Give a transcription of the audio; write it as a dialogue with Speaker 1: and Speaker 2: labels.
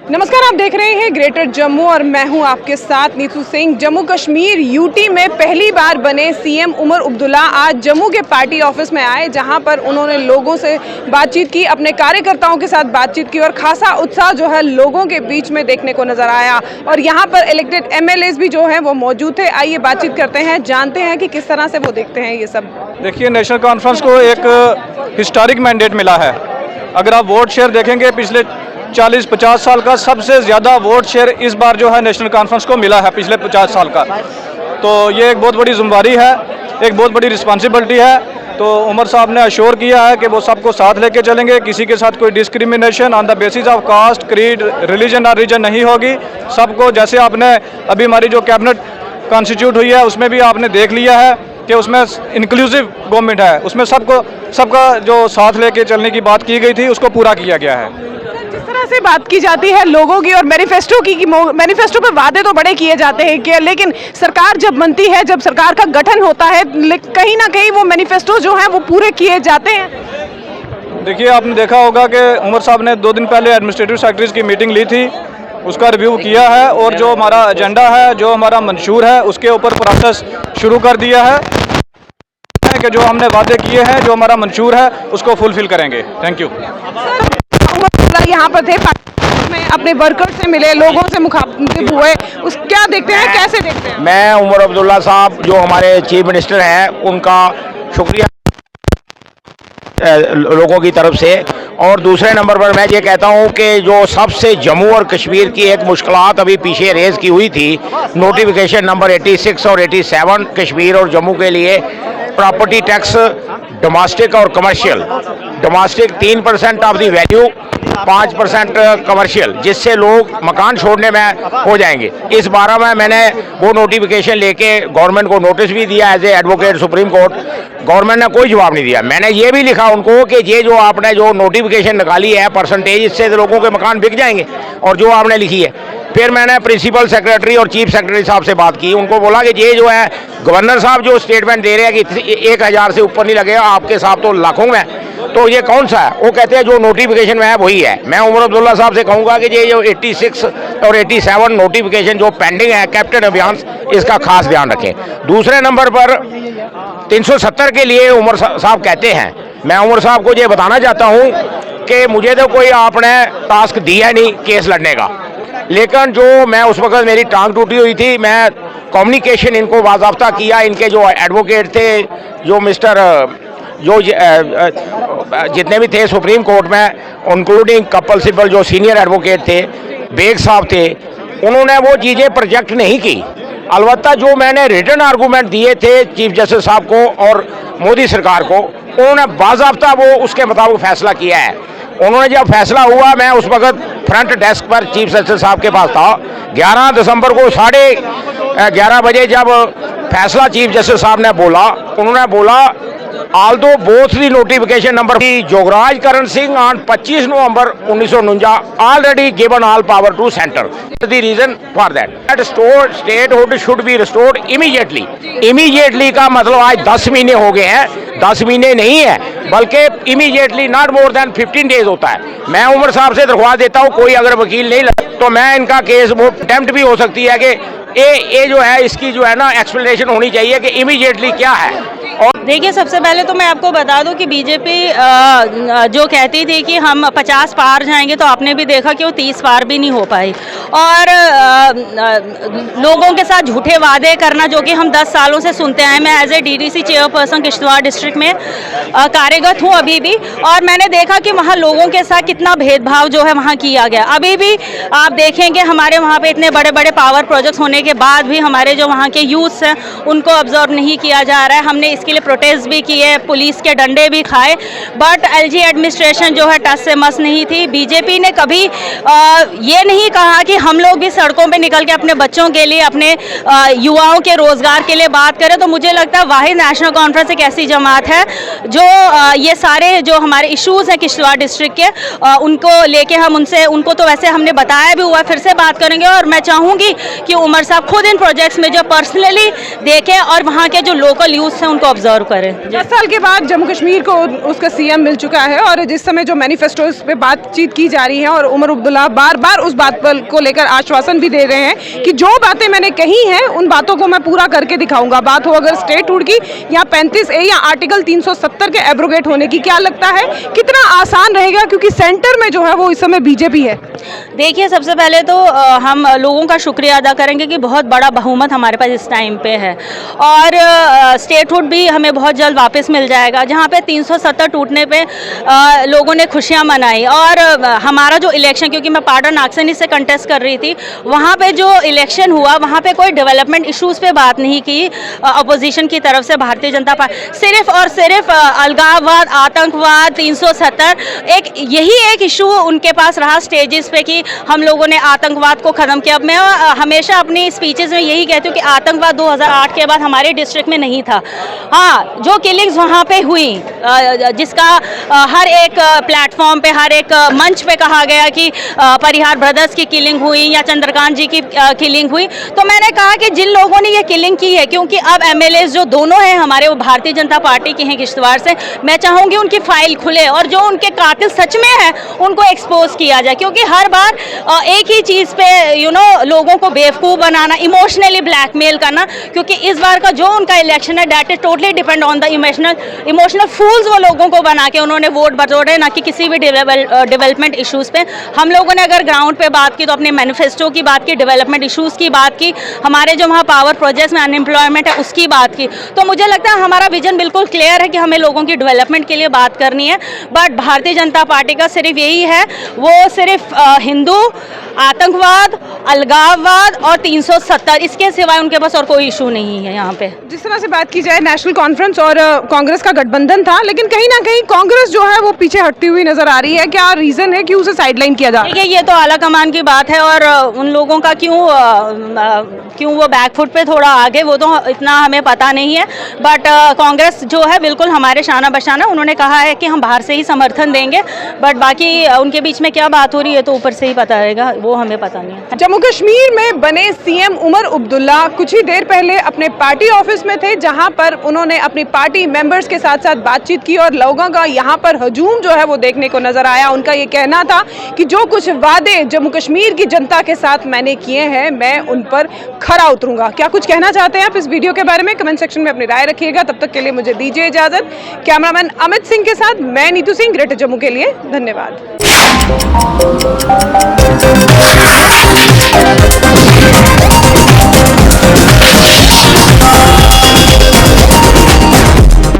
Speaker 1: नमस्कार, आप देख रहे हैं ग्रेटर जम्मू और मैं हूं आपके साथ नीतू सिंह। जम्मू कश्मीर यूटी में पहली बार बने सीएम उमर अब्दुल्ला आज जम्मू के पार्टी ऑफिस में आए, जहां पर उन्होंने लोगों से बातचीत की, अपने कार्यकर्ताओं के साथ बातचीत की और खासा उत्साह जो है लोगों के बीच में देखने को नजर आया। और यहां पर इलेक्टेड एमएलएज भी जो हैं वो मौजूद थे। आइए बातचीत करते हैं, जानते हैं कि किस तरह से वो देखते हैं ये सब।
Speaker 2: देखिए, नेशनल कॉन्फ्रेंस को एक हिस्टोरिक मैंडेट मिला है। अगर आप वोट शेयर देखेंगे, पिछले 40-50 साल का सबसे ज़्यादा वोट शेयर इस बार जो है नेशनल कॉन्फ्रेंस को मिला है, पिछले 50 साल का। तो ये एक बहुत बड़ी जिम्मेदारी है, एक बहुत बड़ी रिस्पॉन्सिबिलिटी है। तो उमर साहब ने अश्योर किया है कि वो सबको साथ लेके चलेंगे, किसी के साथ कोई discrimination on the basis of caste, creed, religion और रीजन नहीं होगी। सबको, जैसे आपने अभी हमारी जो कैबिनेट कॉन्स्टिट्यूट हुई है उसमें भी आपने देख लिया है कि उसमें इंक्लूसिव गवर्नमेंट है, उसमें सबका जो साथ लेके चलने की बात की गई थी उसको पूरा किया गया है।
Speaker 1: जिस तरह से बात की जाती है लोगों की और मैनिफेस्टो की, मैनिफेस्टो पे वादे तो बड़े किए जाते हैं कि, लेकिन सरकार जब बनती है, जब सरकार का गठन होता है, कहीं ना कहीं वो मैनिफेस्टो जो है वो पूरे किए जाते हैं।
Speaker 2: देखिए, आपने देखा होगा कि उमर साहब ने 2 दिन पहले एडमिनिस्ट्रेटिव सेक्रेटरीज की मीटिंग ली थी, उसका रिव्यू किया है और जो हमारा एजेंडा है, जो हमारा मंशूर है, उसके ऊपर प्रोसेस शुरू कर दिया है कि जो हमने वादे किए हैं, जो हमारा मंशूर है, उसको फुलफिल करेंगे। Thank you.
Speaker 1: यहाँ पर थे, में अपने वर्कर से मिले, लोगों से मुखातिब हुए, उस क्या देखते हैं, कैसे देखते हैं?
Speaker 3: मैं उमर अब्दुल्ला साहब जो हमारे चीफ मिनिस्टर हैं उनका शुक्रिया लोगों की तरफ से। और दूसरे नंबर पर मैं ये कहता हूँ कि जो सबसे जम्मू और कश्मीर की एक मुश्किलात अभी पीछे रेज की हुई थी, नोटिफिकेशन नंबर 86 और 87 कश्मीर और जम्मू के लिए, प्रॉपर्टी टैक्स डोमेस्टिक और commercial. Domestic 3% of the value, 5% commercial, जिससे लोग मकान छोड़ने में हो जाएंगे। इस बारे में मैंने वो नोटिफिकेशन लेके गवर्नमेंट को नोटिस भी दिया as a advocate Supreme Court. Government ने कोई जवाब नहीं दिया। मैंने ये भी लिखा उनको कि ये जो आपने जो नोटिफिकेशन निकाली है परसेंटेज, इससे लोगों के मकान बिक जाएंगे, और जो आपने लिखी है। फिर मैंने प्रिंसिपल सेक्रेटरी और चीफ सेक्रेटरी साहब से बात की, उनको बोला कि ये जो है गवर्नर साहब जो स्टेटमेंट दे रहे हैं कि 1000 से ऊपर नहीं लगेगा, आपके साहब तो लाखों में, तो ये कौन सा है? वो कहते हैं जो नोटिफिकेशन में है वही है। मैं उमर अब्दुल्ला साहब से कहूँगा कि ये जो 86 और 87 नोटिफिकेशन जो पेंडिंग है कैप्टन अभियान, इसका खास ध्यान रखें। दूसरे नंबर पर 370 के लिए उमर साहब कहते हैं, मैं उमर साहब को ये बताना चाहता हूँ कि मुझे तो कोई आपने टास्क दिया नहीं केस लड़ने का, लेकिन जो मैं उस वक्त मेरी टांग टूटी हुई थी, मैं कम्युनिकेशन इनको बाज़ाब्ता किया। इनके जो एडवोकेट थे, जो मिस्टर जो जितने भी थे सुप्रीम कोर्ट में, इंक्लूडिंग कपिल सिब्बल जो सीनियर एडवोकेट थे, बेग साहब थे, उन्होंने वो चीज़ें प्रोजेक्ट नहीं की। अलबत्ता जो मैंने रिटर्न आर्गूमेंट दिए थे चीफ जस्टिस साहब को और मोदी सरकार को, उन्होंने बाज़ाब्ता वो उसके मुताबिक फैसला किया है। उन्होंने जब फैसला हुआ, मैं उस वक्त फ्रंट डेस्क पर चीफ जस्टिस साहब के पास था। 11 दिसंबर को 11:30 बजे जब फैसला चीफ जस्टिस साहब ने बोला, उन्होंने बोला although both the notification number Jograj Karan Singh on 25 November 1949 already given all power to center. The reason for that statehood should be restored immediately. Immediately का मतलब आज 10 महीने हो गए हैं, 10 महीने नहीं है बल्कि immediately not more than 15 days होता है। मैं उमर साहब से दरख्वास्त देता हूँ, कोई अगर वकील नहीं लगा तो मैं इनका केस वो अटेम्प्ट भी हो सकती है कि ये जो है इसकी जो है ना एक्सप्लेनेशन होनी चाहिए कि इमीडिएटली क्या है।
Speaker 4: और देखिए, सबसे पहले तो मैं आपको बता दूं कि बीजेपी जो कहती थी कि हम 50 पार जाएंगे, तो आपने भी देखा कि वो 30 पार भी नहीं हो पाई। और लोगों के साथ झूठे वादे करना, जो कि हम 10 सालों से सुनते आए। मैं as a DDC chairperson Kishtwar district में कार्यरत हूँ अभी भी, और मैंने देखा कि वहाँ लोगों के साथ कितना भेदभाव जो है वहाँ किया गया। अभी भी आप देखेंगे हमारे वहाँ पे इतने बड़े बड़े पावर प्रोजेक्ट्स होने के बाद भी हमारे जो वहाँ के यूथ्स हैं उनको ऑब्जर्व नहीं किया जा रहा है। हमने इसके लिए प्रोटेस्ट भी किए, पुलिस के डंडे भी खाए, बट एलजी एडमिनिस्ट्रेशन जो है टस से मस नहीं थी। बीजेपी ने कभी ये नहीं कहा कि हम लोग भी सड़कों पे निकल के अपने बच्चों के लिए, अपने युवाओं के रोजगार के लिए बात करें। तो मुझे लगता है वाहिद नेशनल कॉन्फ्रेंस एक ऐसी जमात है जो ये सारे जो हमारे इश्यूज़ हैं किश्तवाड़ डिस्ट्रिक्ट के, उनको लेके हम उनको तो वैसे हमने बताया भी हुआ, फिर से बात करेंगे। और मैं चाहूँगी कि उमर साहब खुद इन प्रोजेक्ट्स में जो पर्सनली देखें और वहाँ के जो लोकल यूथ हैं उनको ऑब्जर्व करें।
Speaker 1: 10 साल के बाद जम्मू कश्मीर को उसका सीएम मिल चुका है और जिस समय जो मैनिफेस्टो पे बातचीत की जा रही है और उमर अब्दुल्ला बार बार उस बात पर को लेकर आश्वासन भी दे रहे हैं कि जो बातें मैंने कही हैं उन बातों को मैं पूरा करके दिखाऊंगा। बात हो अगर स्टेटहुड की या 35A या आर्टिकल 370 के एब्रोगेट होने की, क्या लगता है कितना आसान रहेगा, क्योंकि सेंटर में जो है वो इस समय बीजेपी है?
Speaker 4: देखिए, सबसे पहले तो हम लोगों का शुक्रिया अदा करेंगे कि बहुत बड़ा बहुमत हमारे पास इस टाइम पे है और स्टेटहुड भी हमें बहुत जल्द वापस मिल जाएगा। जहाँ पे 370 टूटने पे लोगों ने खुशियाँ मनाई और हमारा जो इलेक्शन, क्योंकि मैं पार्डर नागसैनी से कंटेस्ट कर रही थी, वहाँ पे जो इलेक्शन हुआ वहाँ पे कोई डेवलपमेंट इश्यूज़ पे बात नहीं की अपोजिशन की तरफ से भारतीय जनता पार्टी। सिर्फ और सिर्फ अलगाववाद, आतंकवाद, 370 यही एक इशू उनके पास रहा स्टेजेस पे कि हम लोगों ने आतंकवाद को ख़त्म किया। मैं हमेशा अपनी स्पीचेस में यही कहती हूँ कि आतंकवाद 2008 के बाद हमारे डिस्ट्रिक्ट में नहीं था। हाँ, जो किलिंग्स वहाँ पे हुई, जिसका हर एक प्लेटफॉर्म पे, हर एक मंच पे कहा गया कि परिहार ब्रदर्स की किलिंग हुई या चंद्रकांत जी की किलिंग हुई, तो मैंने कहा कि जिन लोगों ने ये किलिंग की है, क्योंकि अब MLAs जो दोनों हैं हमारे वो भारतीय जनता पार्टी के हैं किश्तवाड़ से, मैं चाहूँगी उनकी फाइल खुले और जो उनके कातिल सच में है उनको एक्सपोज किया जाए। क्योंकि हर बार एक ही चीज़ पे लोगों को बेवकूफ़ बनाना, इमोशनली ब्लैकमेल करना, क्योंकि इस बार का जो उनका इलेक्शन है that is totally depend on the emotional फूल्स वो लोगों को बना के उन्होंने वोट बटोरे, ना कि किसी भी डेवलपमेंट इश्यूज़ पे। हम लोगों ने अगर ग्राउंड पे बात की तो अपने मैनिफेस्टो की बात की, डेवलपमेंट इश्यूज़ की बात की, हमारे जो वहाँ पावर प्रोजेक्ट्स में अनएम्प्लॉयमेंट है उसकी बात की। तो मुझे लगता है हमारा विजन बिल्कुल क्लियर है कि हमें लोगों की डेवलपमेंट के लिए बात करनी है। बट भारतीय जनता पार्टी का सिर्फ यही है, वो सिर्फ हिंदू, आतंकवाद, अलगाववाद और 370, इसके सिवाय उनके पास और कोई इशू नहीं है यहाँ पे।
Speaker 1: जिस तरह से बात की जाए, नेशनल कॉन्फ्रेंस और कांग्रेस का गठबंधन था, लेकिन कहीं ना कहीं कांग्रेस जो है वो पीछे हटती हुई नजर आ रही है। क्या रीजन है कि उसे साइडलाइन किया जा रहा है?
Speaker 4: देखिए, ये तो आला कमान की बात है और उन लोगों का क्यों वो बैकफुट पे थोड़ा आगे, वो तो इतना हमें पता नहीं है। बट कांग्रेस जो है बिल्कुल हमारे शाना बशाना, उन्होंने कहा है कि हम बाहर से ही समर्थन देंगे, बट बाकी उनके बीच में क्या बात हो रही है तो ऊपर से ही पता रहेगा, वो हमें पता नहीं है।
Speaker 1: जम्मू कश्मीर में बने सीएम उमर अब्दुल्ला कुछ ही देर पहले अपने पार्टी ऑफिस में थे, जहां पर उन्होंने अपनी पार्टी मेंबर्स के साथ साथ बातचीत की और लोगों का यहां पर हजूम जो है वो देखने को नजर आया। उनका ये कहना था कि जो कुछ वादे जम्मू कश्मीर की जनता के साथ मैंने किए हैं, मैं उन पर खरा उतरूंगा। क्या कुछ कहना चाहते हैं आप इस वीडियो के बारे में? कमेंट सेक्शन में अपनी राय रखिएगा। तब तक के लिए मुझे दीजिए इजाजत। कैमरामैन अमित सिंह के साथ मैं नीतू सिंह, ग्रेटर जम्मू के लिए। धन्यवाद।